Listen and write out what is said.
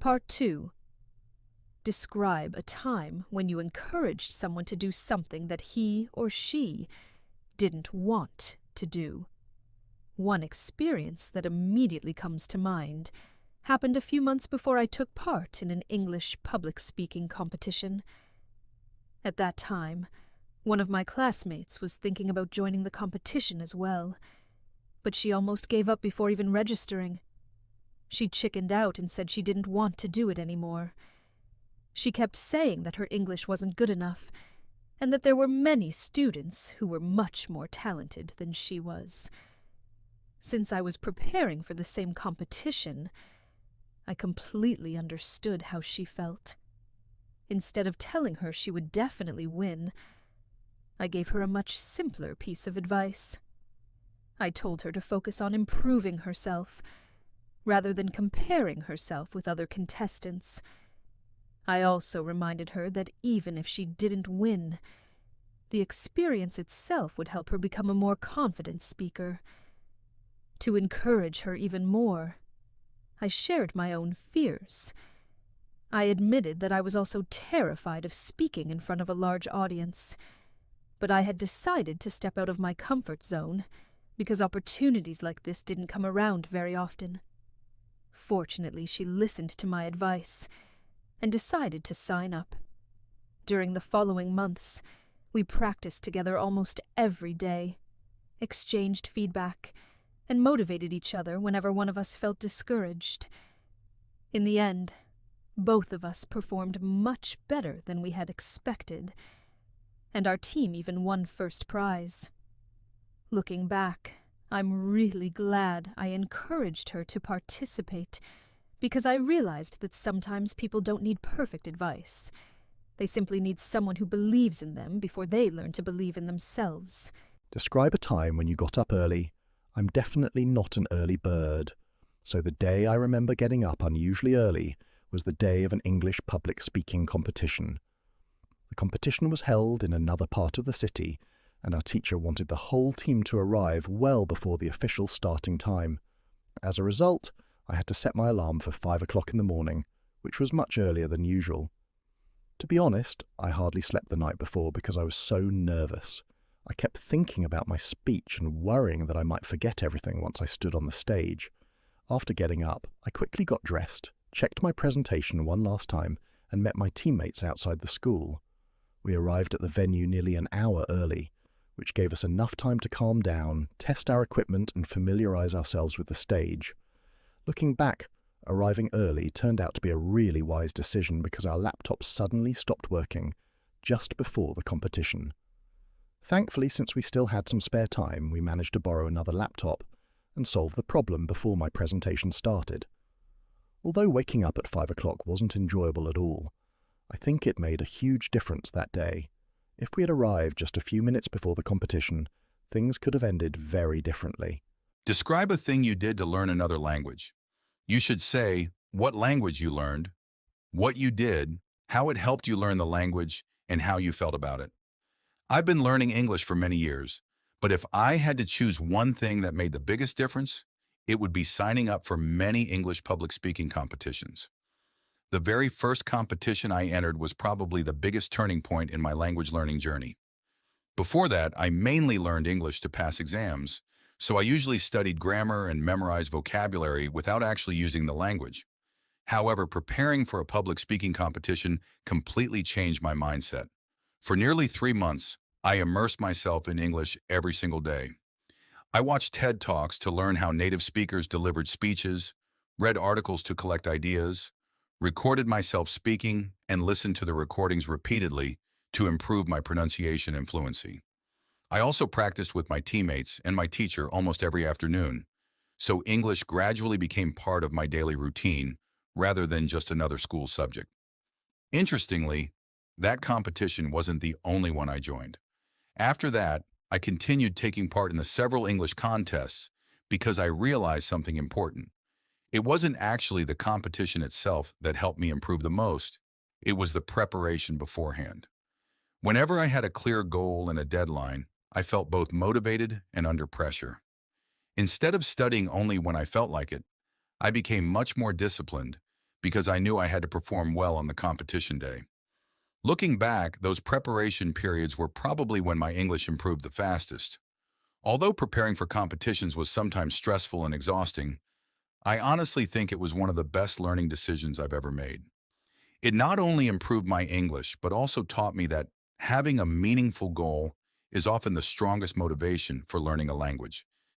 Part 2. Describe a time when you encouraged someone to do something that he or she didn't want to do. One experience that immediately comes to mind happened a few months before I took part in an English public speaking competition. At that time, one of my classmates was thinking about joining the competition as well, but she almost gave up before even registering. She chickened out and said she didn't want to do it anymore. She kept saying that her English wasn't good enough, and that there were many students who were much more talented than she was. Since I was preparing for the same competition, I completely understood how she felt. Instead of telling her she would definitely win, I gave her a much simpler piece of advice. I told her to focus on improving herself, rather than comparing herself with other contestants. I also reminded her that even if she didn't win, the experience itself would help her become a more confident speaker. To encourage her even more, I shared my own fears. I admitted that I was also terrified of speaking in front of a large audience, but I had decided to step out of my comfort zone because opportunities like this didn't come around very often. Fortunately, she listened to my advice and decided to sign up. During the following months, we practiced together almost every day, exchanged feedback, and motivated each other whenever one of us felt discouraged. In the end, both of us performed much better than we had expected, and our team even won first prize. Looking back, I'm really glad I encouraged her to participate, because I realized that sometimes people don't need perfect advice. They simply need someone who believes in them before they learn to believe in themselves. Describe a time when you got up early. I'm definitely not an early bird, so the day I remember getting up unusually early was the day of an English public speaking competition. The competition was held in another part of the city, and our teacher wanted the whole team to arrive well before the official starting time. As a result, I had to set my alarm for 5 o'clock in the morning, which was much earlier than usual. To be honest, I hardly slept the night before because I was so nervous. I kept thinking about my speech and worrying that I might forget everything once I stood on the stage. After getting up, I quickly got dressed, checked my presentation one last time, and met my teammates outside the school. We arrived at the venue nearly an hour early, which gave us enough time to calm down, test our equipment, and familiarize ourselves with the stage. Looking back, arriving early turned out to be a really wise decision because our laptops suddenly stopped working just before the competition. Thankfully, since we still had some spare time, we managed to borrow another laptop and solve the problem before my presentation started. Although waking up at 5 o'clock wasn't enjoyable at all, I think it made a huge difference that day. If we had arrived just a few minutes before the competition, things could have ended very differently. Describe a thing you did to learn another language. You should say what language you learned, what you did, how it helped you learn the language, and how you felt about it. I've been learning English for many years, but if I had to choose one thing that made the biggest difference, it would be signing up for many English public speaking competitions. The very first competition I entered was probably the biggest turning point in my language learning journey. Before that, I mainly learned English to pass exams, so I usually studied grammar and memorized vocabulary without actually using the language. However, preparing for a public speaking competition completely changed my mindset. For nearly 3 months, I immersed myself in English every single day. I watched TED Talks to learn how native speakers delivered speeches, read articles to collect ideas, recorded myself speaking, and listened to the recordings repeatedly to improve my pronunciation and fluency. I also practiced with my teammates and my teacher almost every afternoon, so English gradually became part of my daily routine rather than just another school subject. Interestingly, that competition wasn't the only one I joined. After that, I continued taking part in the several English contests because I realized something important. It wasn't actually the competition itself that helped me improve the most. It was the preparation beforehand. Whenever I had a clear goal and a deadline, I felt both motivated and under pressure. Instead of studying only when I felt like it, I became much more disciplined because I knew I had to perform well on the competition day. Looking back, those preparation periods were probably when my English improved the fastest. Although preparing for competitions was sometimes stressful and exhausting, I honestly think it was one of the best learning decisions I've ever made. It not only improved my English, but also taught me that having a meaningful goal is often the strongest motivation for learning a language.